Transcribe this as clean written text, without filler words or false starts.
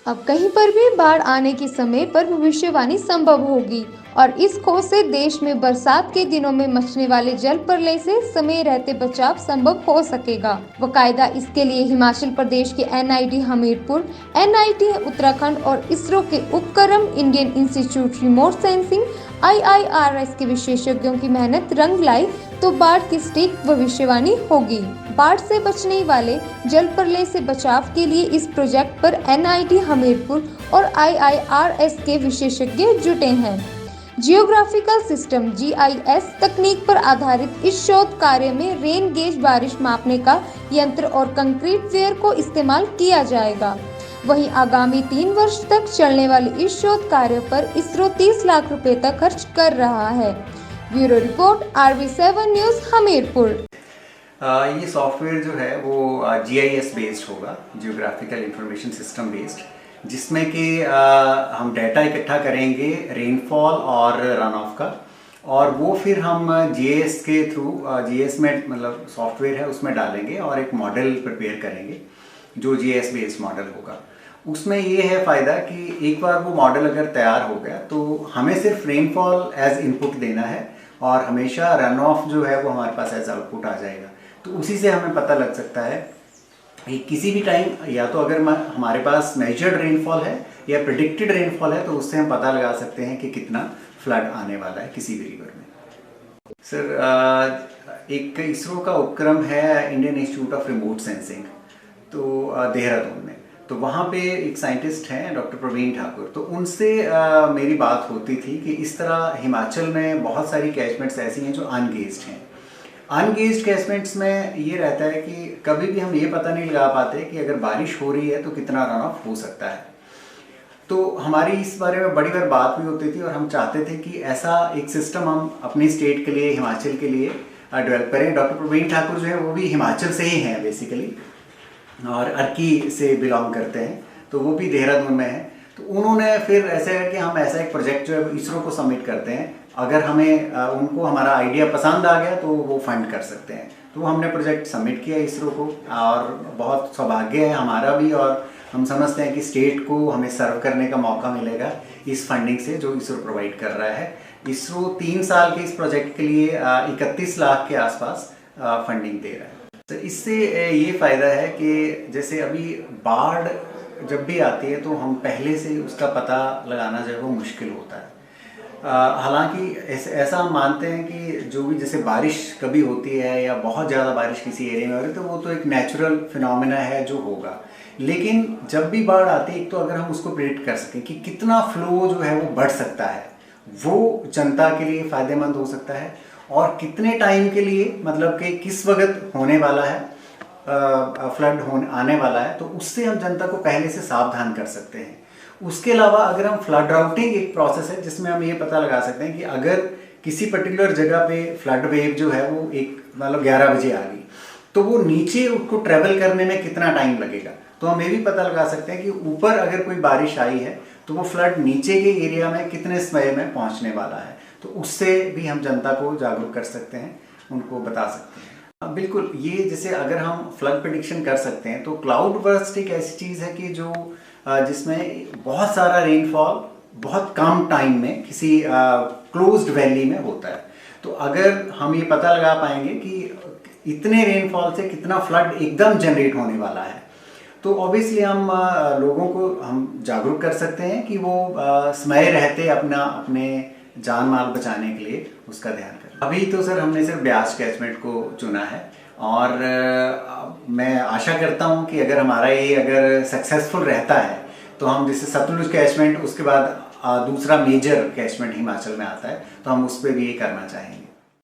अब कहीं पर भी बाढ़ आने के समय पर भविष्यवाणी संभव होगी और इस खोज से देश में बरसात के दिनों में मचने वाले जल प्रलय से समय रहते बचाव संभव हो सकेगा। बकायदा इसके लिए हिमाचल प्रदेश के एनआईटी हमीरपुर, एनआईटी उत्तराखंड और इसरो के उपक्रम Indian institute remote sensing IIRS के विशेषज्ञों की मेहनत रंग लाई तो बाढ़ की सटीक भविष्यवाणी होगी। बाढ़ से बचने वाले जल प्रलय से बचाव के लिए इस प्रोजेक्ट पर एनआईटी हमीरपुर और IIRS के विशेषज्ञ जुटे हैं। जियोग्राफिकल सिस्टम GIS तकनीक पर आधारित इस शोध कार्य में रेन गेज बारिश मापने का यंत्र और कंक्रीट वेयर को इस्तेमाल किया जाएगा। वहीं आगामी 3 वर्ष तक चलने वाले इस शोध कार्य पर इसरो 30 लाख रुपए तक खर्च कर रहा है। Bureau report RV7 news Hamirpur. ये सॉफ्टवेयर जो है वो GIS बेस्ड होगा, जियोग्राफिकल इंफॉर्मेशन सिस्टम बेस्ड, जिसमें कि हम डाटा इकट्ठा करेंगे रेनफॉल और रन ऑफ का, और वो फिर हम GIS के थ्रू GIS में मतलब सॉफ्टवेयर है उसमें डालेंगे और एक मॉडल प्रिपेयर करेंगे जो GIS बेस्ड मॉडल होगा। उसमें ये है फ़ायदा कि एक बार वो मॉडल अगर तैयार हो गया तो हमें सिर्फ रेनफॉल एज इनपुट देना है और हमेशा रन ऑफ जो है वो हमारे पास एज आउटपुट आ जाएगा। तो उसी से हमें पता लग सकता है कि किसी भी टाइम या तो अगर हमारे पास मेजर्ड रेनफॉल है या प्रिडिक्टेड रेनफॉल है तो उससे हम पता लगा सकते हैं कि कितना फ्लड आने वाला है किसी भी रिवर में। सर, एक इसरो का उपक्रम है Indian institute of remote sensing, तो देहरादून में, तो वहाँ पे एक साइंटिस्ट हैं डॉक्टर प्रवीण ठाकुर, तो उनसे मेरी बात होती थी कि इस तरह हिमाचल में बहुत सारी कैचमेंट्स ऐसी हैं जो अनगेज्ड हैं। अनगेज्ड कैचमेंट्स में ये रहता है कि कभी भी हम ये पता नहीं लगा पाते कि अगर बारिश हो रही है तो कितना रन ऑफ हो सकता है। तो हमारी इस बारे में बड़ी बार बात भी होती थी और हम चाहते थे कि ऐसा एक सिस्टम हम अपनी स्टेट के लिए, हिमाचल के लिए डेवलप करें। डॉक्टर प्रवीण ठाकुर जो है वो भी हिमाचल से ही हैं बेसिकली और अर्की से बिलोंग करते हैं, तो वो भी देहरादून में है। तो उन्होंने फिर ऐसे है कि हम ऐसा एक प्रोजेक्ट जो है इसरो को सबमिट करते हैं, अगर हमें उनको हमारा आइडिया पसंद आ गया तो वो फंड कर सकते हैं। तो हमने प्रोजेक्ट सबमिट किया इसरो को और बहुत सौभाग्य है हमारा भी, और हम समझते हैं कि स्टेट को हमें सर्व करने का मौका मिलेगा इस फंडिंग से जो इसरो प्रोवाइड कर रहा है। इसरो 3 साल के इस प्रोजेक्ट के लिए 31 लाख के आसपास फंडिंग दे रहा है। तो इससे ये फ़ायदा है कि जैसे अभी बाढ़ जब भी आती है तो हम पहले से उसका पता लगाना जो है वो मुश्किल होता है। हालांकि ऐसा हम मानते हैं कि जो भी जैसे बारिश कभी होती है या बहुत ज़्यादा बारिश किसी एरिया में हो रही है तो वो तो एक नेचुरल फिनोमेना है जो होगा, लेकिन जब भी बाढ़ आती है तो अगर हम उसको प्रेडिक्ट कर सकें कि कितना फ्लो जो है वो बढ़ सकता है, वो जनता के लिए फ़ायदेमंद हो सकता है और कितने टाइम के लिए, मतलब कि किस वक्त होने वाला है फ्लड आने वाला है, तो उससे हम जनता को पहले से सावधान कर सकते हैं। उसके अलावा अगर हम फ्लड राउटिंग एक प्रोसेस है जिसमें हम ये पता लगा सकते हैं कि अगर किसी पर्टिकुलर जगह पे फ्लड वेव जो है वो एक मतलब 11 बजे आ गई तो वो नीचे उसको ट्रेवल करने में कितना टाइम लगेगा। तो हम ये भी पता लगा सकते हैं कि ऊपर अगर कोई बारिश आई है तो वो फ्लड नीचे के एरिया में कितने समय में पहुंचने वाला है, तो उससे भी हम जनता को जागरूक कर सकते हैं, उनको बता सकते हैं। बिल्कुल, ये जैसे अगर हम फ्लड प्रेडिक्शन कर सकते हैं तो क्लाउड बर्स्ट एक ऐसी चीज़ है कि जो जिसमें बहुत सारा रेनफॉल बहुत कम टाइम में किसी क्लोज्ड वैली में होता है। तो अगर हम ये पता लगा पाएंगे कि इतने रेनफॉल से कितना फ्लड एकदम जनरेट होने वाला है, तो ऑब्वियसली हम लोगों को हम जागरूक कर सकते हैं कि वो समय रहते अपने जान माल बचाने के लिए उसका ध्यान करें। अभी तो सर हमने सिर्फ ब्यास कैचमेंट को चुना है और मैं आशा करता हूं कि अगर हमारा ये अगर सक्सेसफुल रहता है तो हम जैसे सतलुज कैचमेंट, उसके बाद दूसरा मेजर कैचमेंट हिमाचल में आता है, तो हम उस पर भी ये करना चाहेंगे।